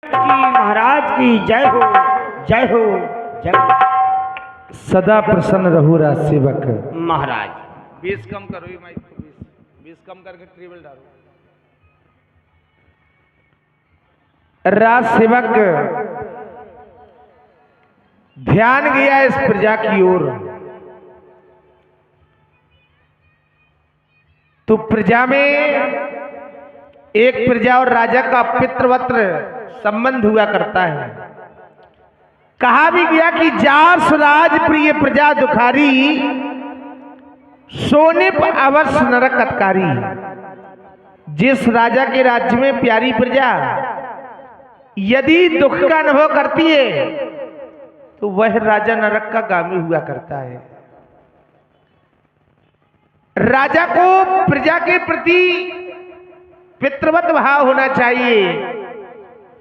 जी महाराज की जय हो, जय हो, जय हो। सदा प्रसन्न रहू राज सेवक। महाराज 20 कम करो ये माइक को, 20 कम करके ट्रिबल डालो। राज सेवक ध्यान गया इस प्रजा की ओर, तो प्रजा में एक प्रजा और राजा का पितृवत संबंध हुआ करता है। कहा भी गया कि जास राज प्रिय प्रजा दुखारी, सोनिप अवश्य नरक अतकारी। जिस राजा के राज्य में प्यारी प्रजा यदि दुख का अनुभव करती है तो वह राजा नरक का गामी हुआ करता है। राजा को प्रजा के प्रति पितृवत भाव होना चाहिए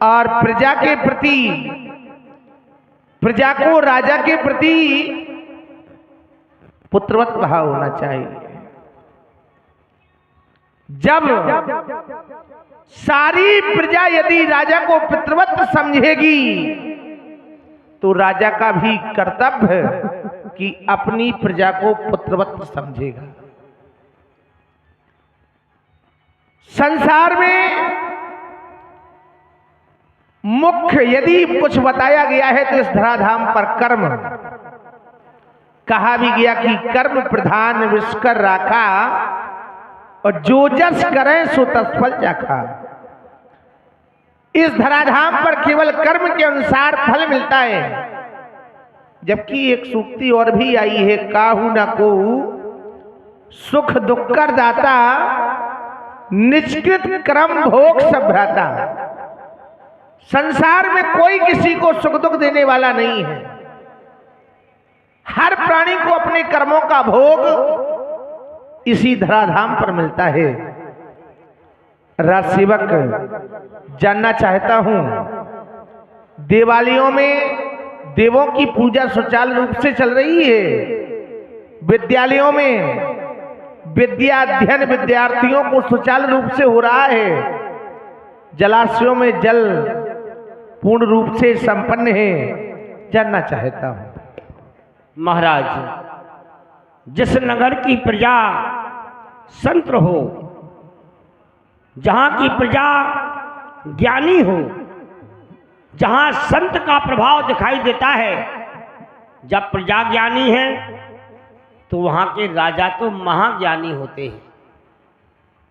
और प्रजा के प्रति, प्रजा को राजा के प्रति पुत्रवत भाव होना चाहिए। जब सारी प्रजा यदि राजा को पितृवत समझेगी तो राजा का भी कर्तव्य है कि अपनी प्रजा को पुत्रवत समझेगा। संसार में मुख्य यदि कुछ बताया गया है तो इस धराधाम पर कर्म। कहा भी गया कि कर्म प्रधान विश्कर राखा और जो जस करें सो तत्फल चाखा। इस धराधाम पर केवल कर्म के अनुसार फल मिलता है। जबकि एक सूक्ति और भी आई है, काहू न को सुख दुख कर दाता, निष्कृत क्रम भोग सब भ्राता। संसार में कोई किसी को सुख दुख देने वाला नहीं है। हर प्राणी को अपने कर्मों का भोग इसी धराधाम पर मिलता है। राजसेवक जानना चाहता हूं, देवालयों में देवों की पूजा सुचारू रूप से चल रही है। विद्यालयों में विद्या अध्ययन विद्यार्थियों को सुचारू रूप से हो रहा है। जलाशयों में जल पूर्ण रूप से संपन्न है। जानना चाहता हूं महाराज, जिस नगर की प्रजा संत हो, जहां की प्रजा ज्ञानी हो, जहां संत का प्रभाव दिखाई देता है, जब प्रजा ज्ञानी है तो वहां के राजा तो महाज्ञानी होते हैं।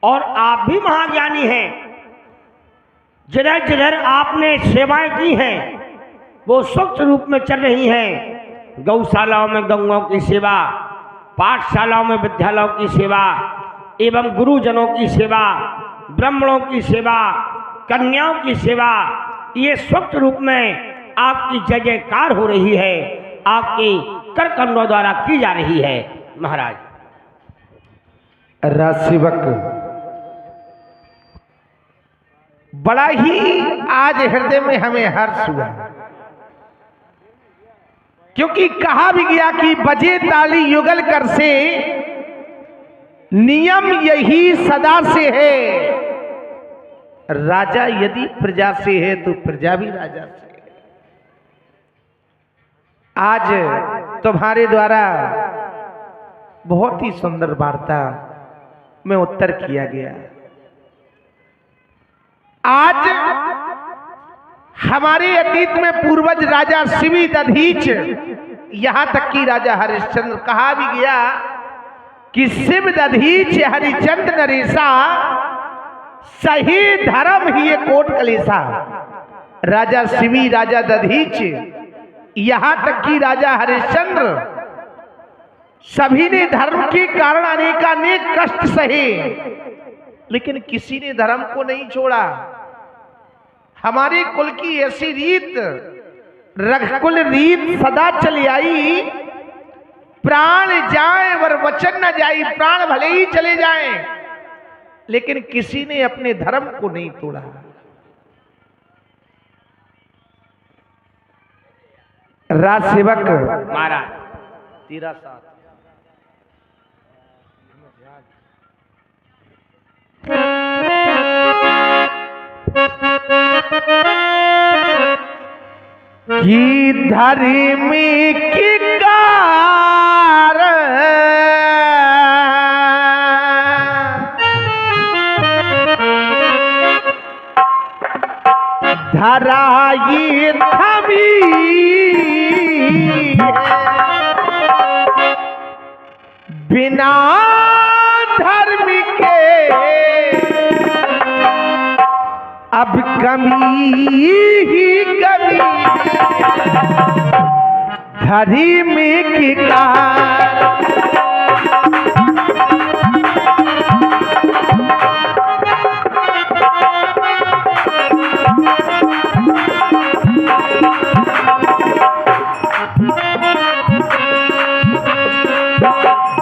और आप भी महाज्ञानी हैं। जिधर जिधर आपने सेवाएं की हैं वो स्वच्छ रूप में चल रही हैं। गौशालाओं में गौओं की सेवा, पाठशालाओं में विद्यालयों की सेवा एवं गुरुजनों की सेवा, ब्राह्मणों की सेवा, कन्याओं की सेवा, ये स्वच्छ रूप में आपकी जय जयकार हो रही है, आपके कर कमलों द्वारा की जा रही है। महाराज राजसेवक, बड़ा ही आज हृदय में हमें हर्ष हुआ, क्योंकि कहा भी गया कि बजे ताली युगल कर से, नियम यही सदा से है। राजा यदि प्रजा से है तो प्रजा भी राजा से है। आज तुम्हारे द्वारा बहुत ही सुंदर वार्ता में उत्तर किया गया। आज हमारे अतीत में पूर्वज राजा शिवी दधीच, यहां तक कि राजा हरिश्चंद्र, कहा भी गया कि शिव दधीच हरिचंद्र नरेशा, सही धर्म ही ये कोट कलेसा। राजा शिवी, राजा दधीच, यहां तक कि राजा हरिश्चंद्र, सभी ने धर्म के कारण अनेकानेक कष्ट सहे, लेकिन किसी ने धर्म को नहीं छोड़ा। हमारे कुल की ऐसी रीत, रघुकुल रीत सदा चली आई, प्राण जाए वर वचन न जाई। प्राण भले ही चले जाएं, लेकिन किसी ने अपने धर्म को नहीं तोड़ा। राजसेवक महाराज, तेरा साथ कि धर्म की कार धराई थमी बिना धर्म के अब कमी ही कमी धर्म की कार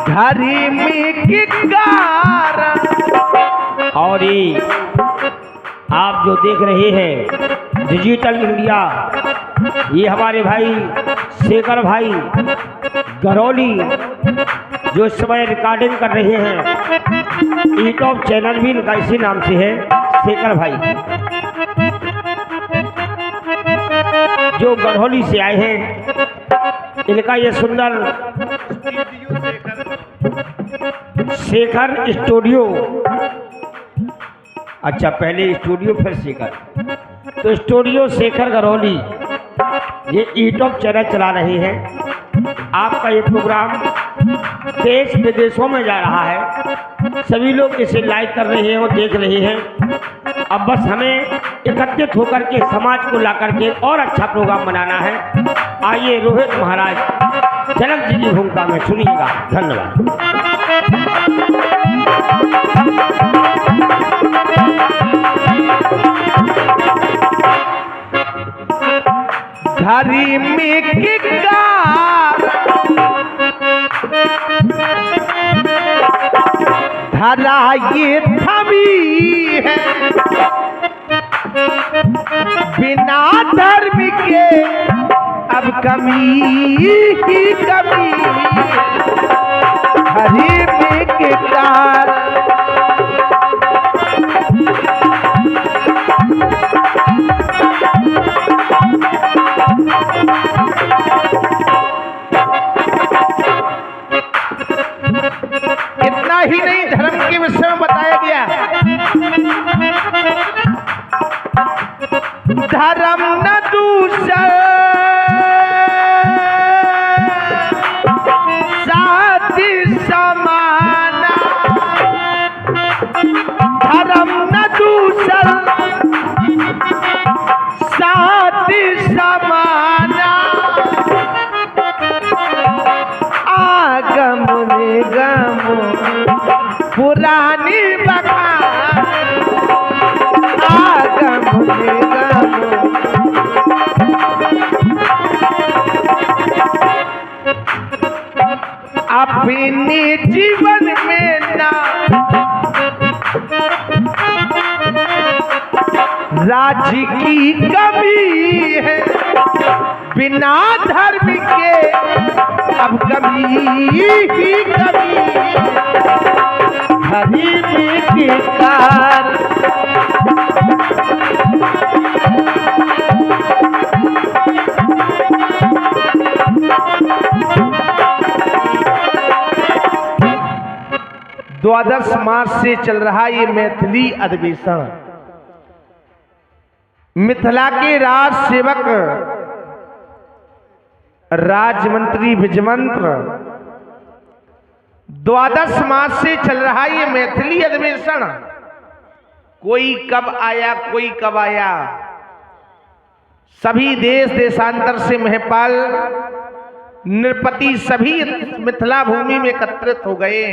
धर्म की कार। और ये आप जो देख रहे हैं डिजिटल इंडिया, ये हमारे भाई शेखर भाई गरौली जो इस समय रिकॉर्डिंग कर रहे हैं, यूट्यूब चैनल भी इनका इसी नाम से है, शेखर भाई, जो गरौली से आए हैं। इनका ये सुंदर शेखर स्टूडियो, अच्छा पहले स्टूडियो फिर शेखर, तो स्टूडियो शेखर गरौली ये यूट्यूब चैनल चला रहे हैं। आपका ये प्रोग्राम देश विदेशों में जा रहा है, सभी लोग इसे लाइक कर रहे हैं और देख रहे हैं। अब बस हमें एकत्रित होकर के समाज को ला करके और अच्छा प्रोग्राम बनाना है। आइए रोहित महाराज जनक जी की भूमिका में सुनिएगा। धन्यवाद। धर्म की कार धराई थमी है बिना धर्म के अब कमी ही कमी धर्म की कार। इतना ही नहीं, धर्म के विषय में बताया गया, धर्म न दूसर साथी समाना, धर्म न दूसर साथी समाना, आगम निगम पुरानी बखान, आगम निगम अपने जीवन में ना राज्य की कमी है बिना धर्म के अब कभी ही कभी धर्म की कार। द्वादश मास से चल रहा ये मैथिली अधिवेशन, मिथिला के राज सेवक राजमंत्री विजयमंत्र, द्वादश मास से चल रहा ये मैथिली अधिवेशन, कोई कब आया कोई कब आया, सभी देश देशांतर से महपाल नृपति सभी मिथिला भूमि में एकत्रित हो गए।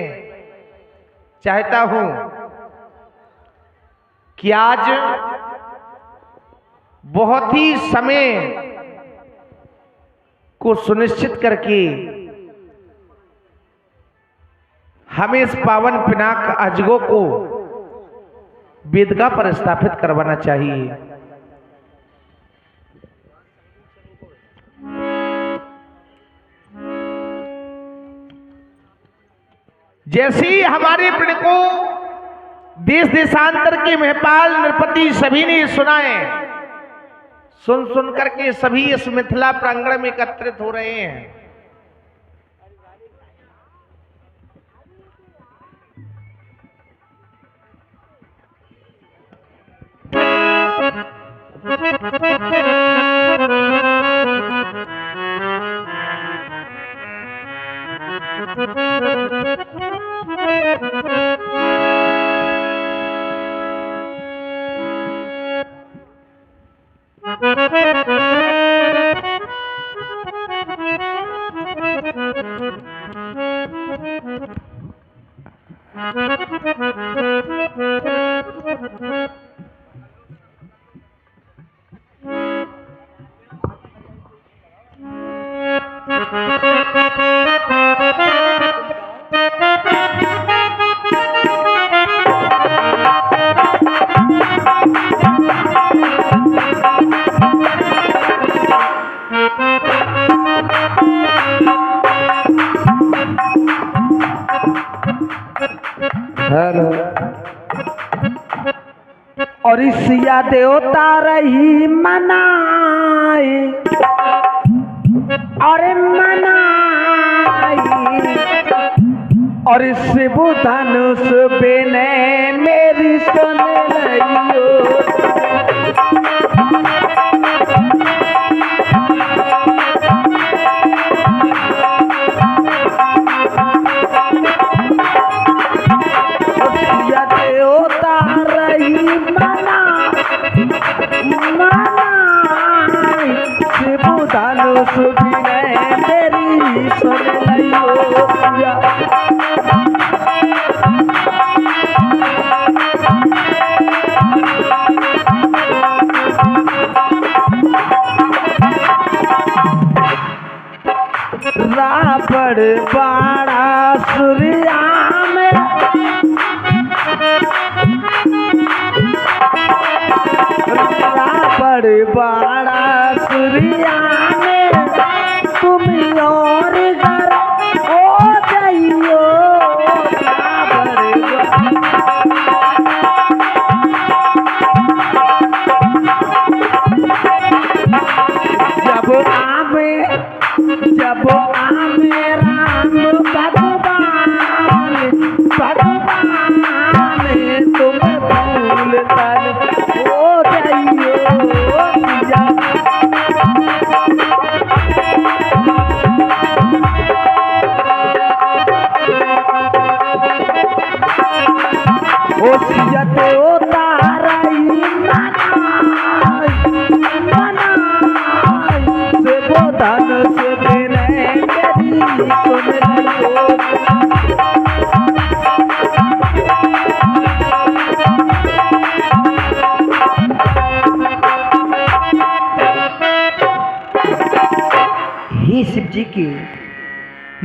चाहता हूं कि आज बहुत ही समय को सुनिश्चित करके हमें इस पावन पिनाक अजगो को वेदिका पर स्थापित करवाना चाहिए। जैसे ही हमारे पिंड को देश देशांतर के महपाल नृपति सभी ने सुनाए, सुन सुन करके सभी इस मिथिला प्रांगण में एकत्रित हो रहे हैं। और सिया देवता रही मनाई, अरे मनाई, और शिव धनुष बिने मेरी सुन लियो। सिया देवता रही मनाई, शिव धनुष बिने मेरी सुन लियो। रावण बाड़ा सूर्या में, रावण बाड़ा सूर्या में, तुम और घर हो जाइयो। जब आवे राम भगवान, भगवान तुम भूल कर हो जाइयो। ओ सिया देवता रही मनाई, मनाई, शिव धनुष बिने मेरी सुन लियो। हे शिव जी की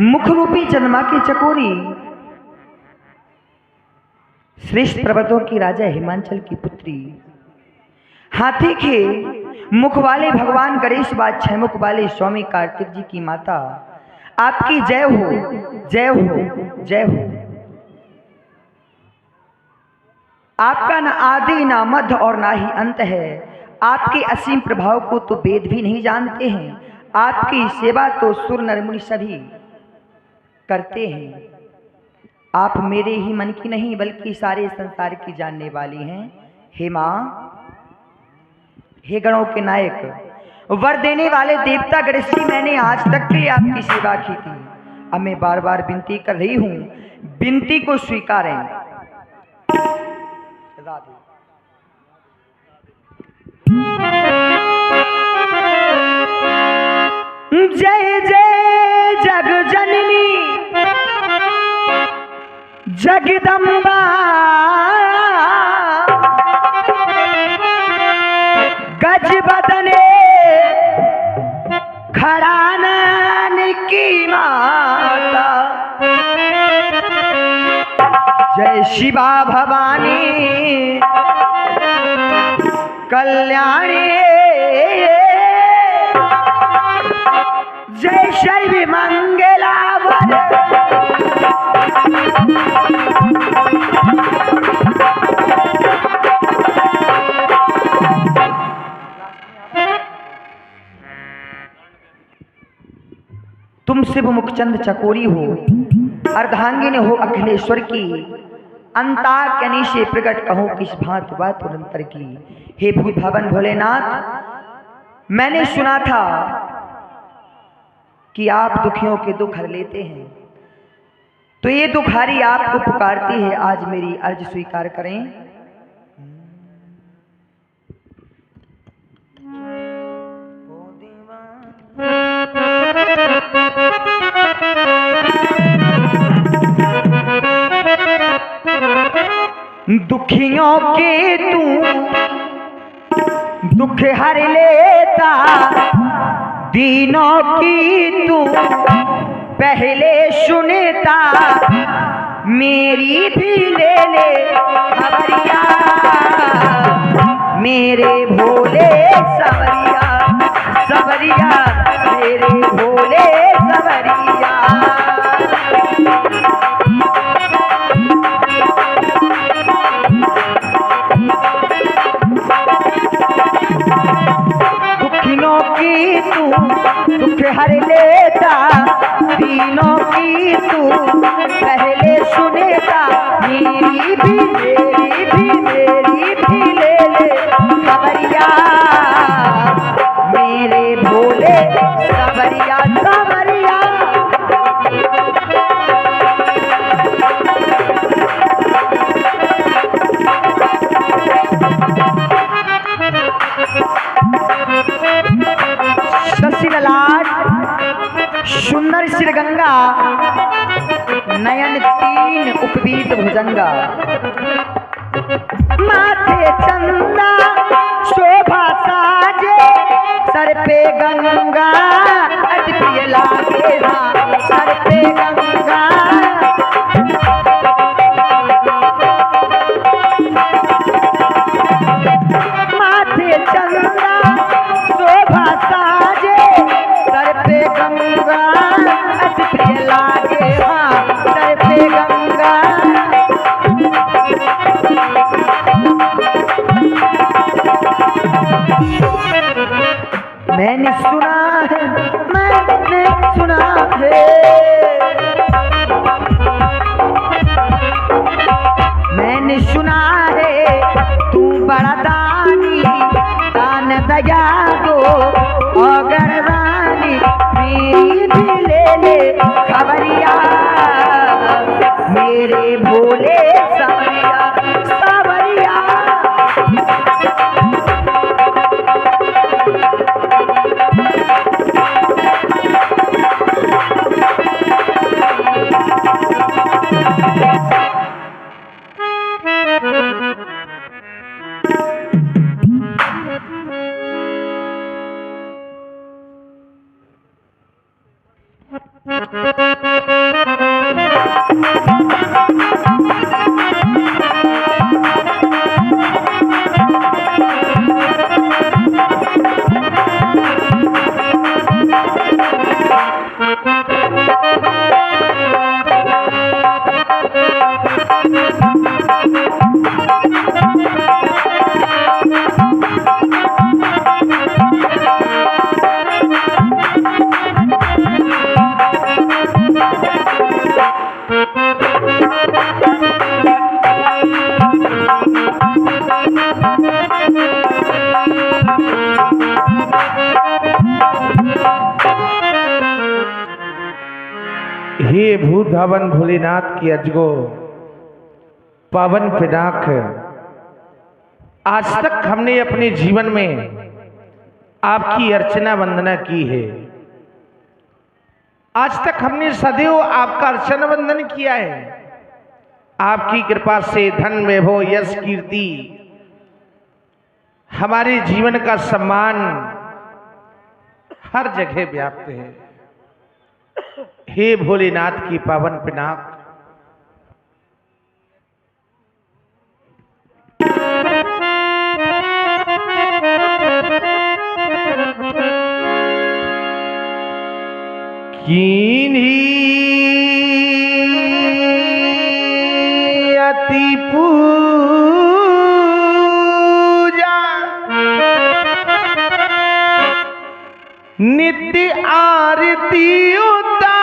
मुख रूपी चंद्रमा की चकोरी, श्रेष्ठ पर्वतों की राजा हिमांचल की पुत्री, हाथी के मुख वाले भगवान गणेश व छह मुख वाले स्वामी कार्तिक जी की माता, आपकी जय हो, जय हो, जय हो। आपका न आदि ना मध्य और ना ही अंत है। आपके असीम प्रभाव को तो वेद भी नहीं जानते हैं। आपकी सेवा तो सुर नर मुनि सभी करते हैं। आप मेरे ही मन की नहीं बल्कि सारे संसार की जानने वाली हैं। हे माँ, हे गणों के नायक, वर देने वाले देवता गणेश जी, मैंने आज तक के आपकी सेवा की थी। अब मैं बार बार विनती कर रही हूँ, विनती को स्वीकारें। जय जय जग जननी जगदम्बा, गज बदने खड़ानन की माता, जय शिवा भवानी कल्याणी, जय शैव मंगला तुम शिव मुखचंद चकोरी हो, अर्धांगिनी हो अखिलेश्वर की, अंताकनी से प्रकट कहो किस भांत बात निरंतर की। हे भूत भवन भोलेनाथ, मैंने सुना था कि आप दुखियों के दुख हर लेते हैं, तो ये दुखारी आपको पुकारती है, आज मेरी अर्ज स्वीकार करें। दुखियों के तू दुख हर लेता, दीनों की तू पहले सुनता, मेरी भी ले ले खबरिया, मेरे भोले सवरिया सवरिया, मेरे भोले सवरिया। दुखियों की तू दुख हर लेता, दीनों की तू पहले सुनेता, मेरी भी ले ले खबरिया, मेरे भोले सवरिया सवरिया। शशि ललाट सुंदर सिर गंगा, नयन तीन उपवीत भुजंगा, माथे चंदा शोभा साजे, सर पे गंगा अति प्रिय लागे, हाँ सर पे गंगा। माथे चंदा शोभा साजे, सर पे गंगा अति प्रिय लागे, हाँ सर पे गंगा। मैंने सुना है, मैंने सुना है, मैंने सुना है तू बड़ा दानी, दान दया दो अगर रानी, मेरी भी ले ले खबरिया, मेरे भोले सवरिया सवरिया। हे भूत धावन भोलेनाथ की अजगो पावन पिनाक, आज तक हमने अपने जीवन में आपकी अर्चना वंदना की है। आज तक हमने सदैव आपका अर्चना वंदन किया है। आपकी कृपा से धन वैभव यश कीर्ति हमारे जीवन का सम्मान हर जगह व्याप्त है। हे भोलेनाथ की पावन पिनाक, अति पूजा नित्य आरती उतार,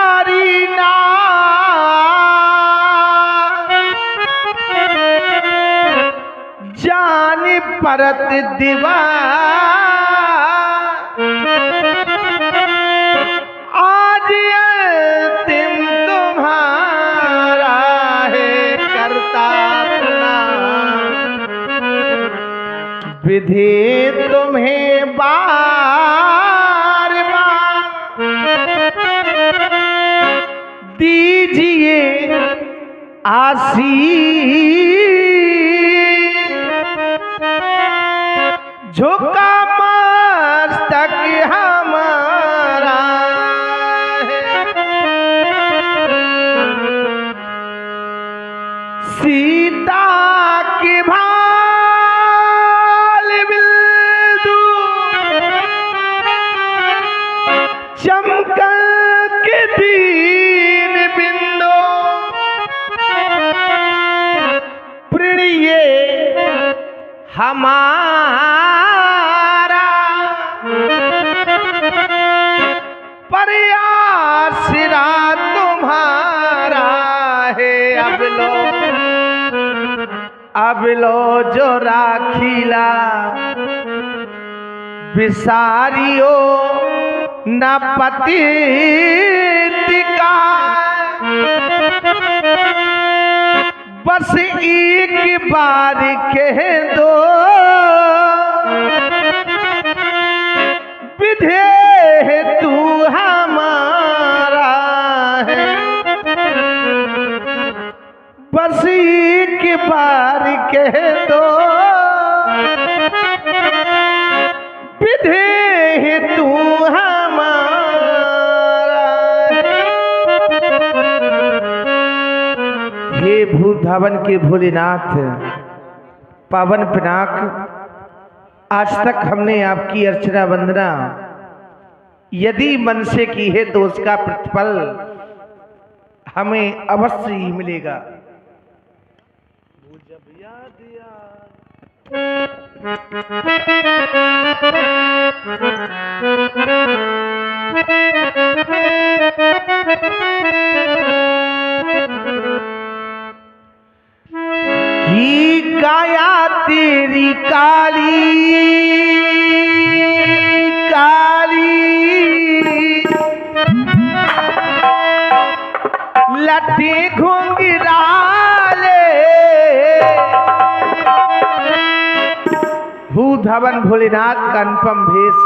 परत दीवा आज अंतिम तुम्हारा है करता विधि तुम्हें बार बार दीजिए आशीष झुका मस्तक हमारा है सीता की भाल बिंदु चमकल के दीन बिंदु प्रिय हमारा प्रयासरा तुम्हारा है अब लो जो राखीला विसारियो न पति का बस एक बार कह दो विधे तू हमारा है बस एक बार कह दो विधे तू हमारा है। हे भूधावन के भोलेनाथ पावन पिनाक आज तक हमने आपकी अर्चना वंदना यदि मन से की है तो उसका प्रतिफल हमें अवश्य ही मिलेगा। की काया तेरी काली काली लट्टी घुंघराले भूधवन भोलेनाथ का अनुपम भेष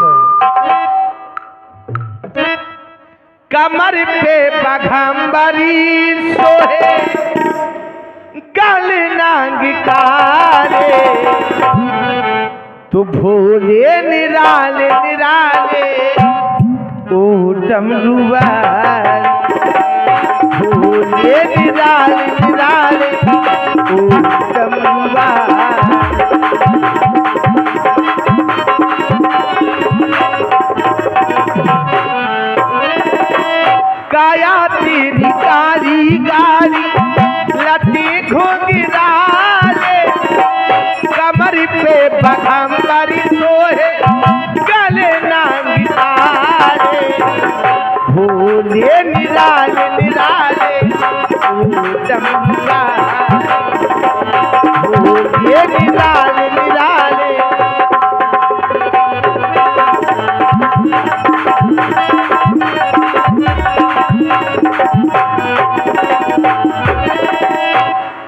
कमर पे बघम्बरी सोहे गल नांग काले तो भोले निराले निराले ओ डमरुआल भोले निराले निराले ओ डमरुआल काया तेरी कारी कारी लट्टी घुंघराले कमर पे बघम्बरी सोहे गले नांग तारे भोले निराले निराले ओ डमरुआल भोले निराले निराले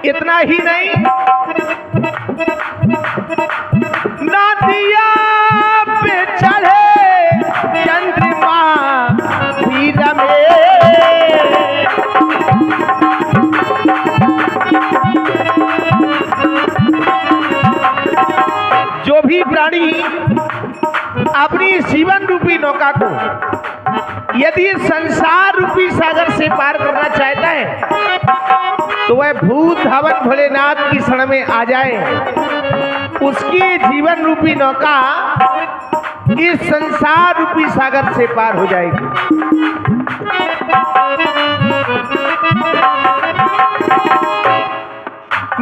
इतना ही नहीं नादिया पे चढ़े चंद्रमा पीर में जो भी प्राणी अपनी जीवन रूपी नौका को यदि संसार रूपी सागर से पार करना चाहता है तो वह भूत हवन भोलेनाथ की शरण में आ जाए उसकी जीवन रूपी नौका इस संसार रूपी सागर से पार हो जाएगी।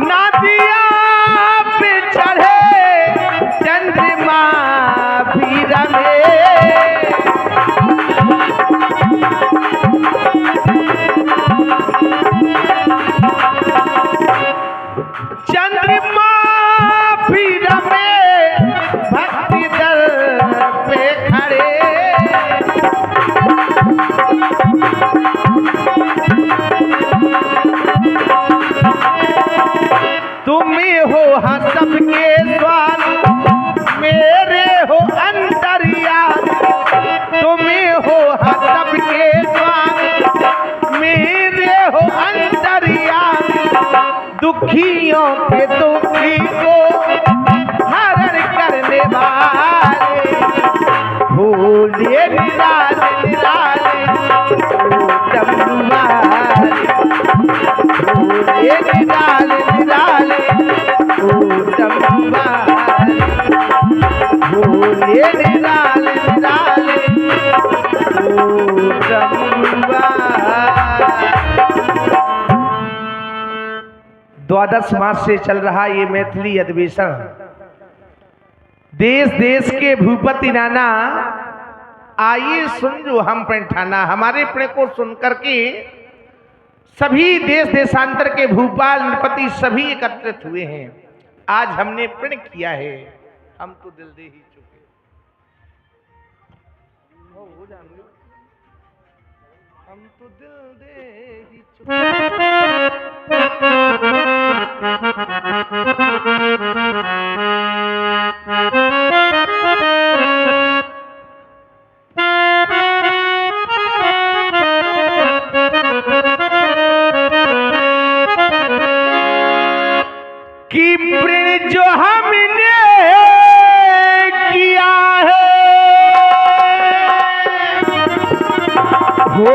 नादिया पे चढ़े चंद्रमा पीर में चंद्रमा पीर में दुखियों के दुखी को हरण करने वाले, भोले निराले निराले डमरू वाले, भोले निराले निराले डमरू वाले, भोले निराले निराले डमरू वाले। 12 मास से चल रहा ये मैथिली अधिवेशन, देश देश के भूपति नाना आइए सुन जो हम प्रण ठाना। हमारे प्रण को सुन करके सभी देश देशांतर के भूपाल नृपति सभी एकत्रित हुए हैं। आज हमने प्रण किया है, हम तो दिल दे ही चुके। हम तो दिल दे ही कि प्रण जो हमने किया है हो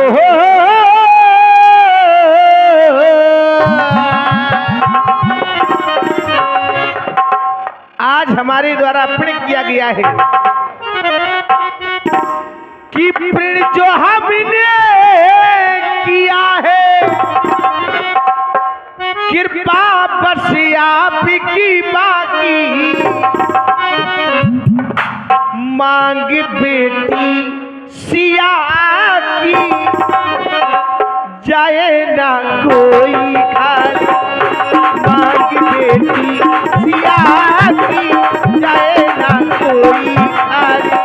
आज हमारे द्वारा प्रण किया गया है कि प्रण जो हमने किया है कृपा बस आप की बाकी, मांग बेटी सिया की जाए ना कोई खाली, मांग बेटी सिया की जाए ना कोई खाली।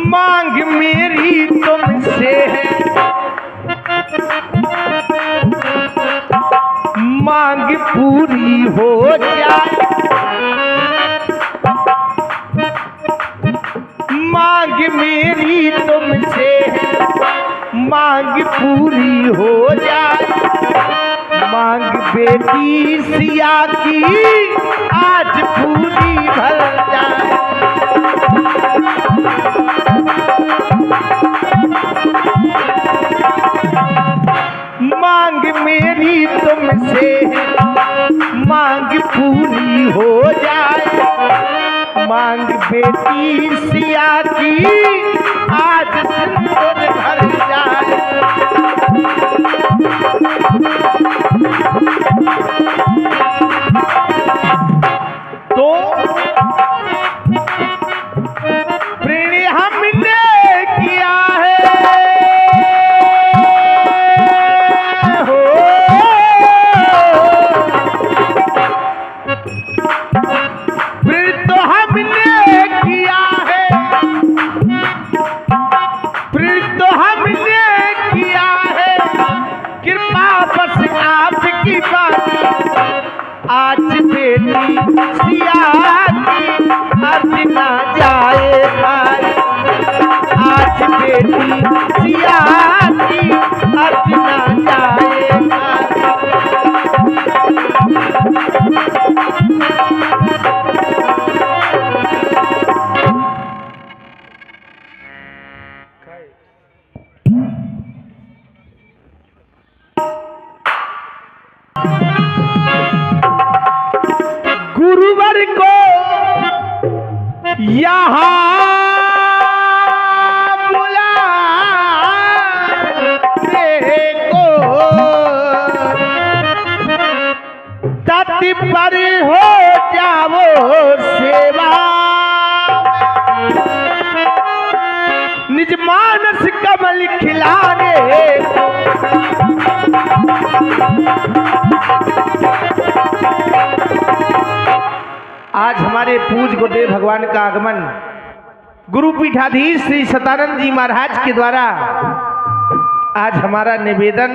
मांग मेरी तुमसे है, मांग पूरी हो जाए, मांग मेरी तुमसे है, मांग पूरी हो जाए, मांग बेटी सिया की आज पूरी भर जाए। मांग मेरी तुमसे मांग पूरी हो जाए, मांग बेटी सिया की आज सिंदूर भर जाए। तो प्रण हमने किया है आज बेटी सिया की अर्ज ना जाए भाई, आज बेटी सिया की अर्ज ना जाए भाई। गुरुवर को यहाँ बुलाने को तत्पर हो जाओ सेवा निज मानस कमल खिलाने। आज हमारे पूज्य गुरुदेव भगवान का आगमन गुरु पीठाधीश श्री सतानंद जी महाराज के द्वारा आज हमारा निवेदन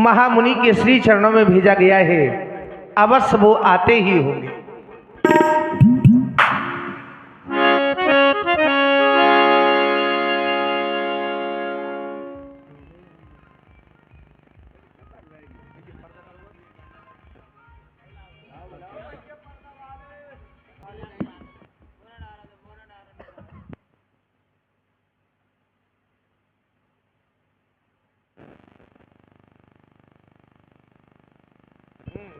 महामुनि के श्री चरणों में भेजा गया है। अवश्य वो आते ही होंगे।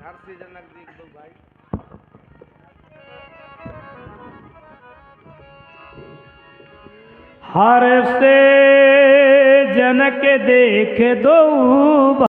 हर सीजन नजदीक दो भाई। हर से जनक देख दो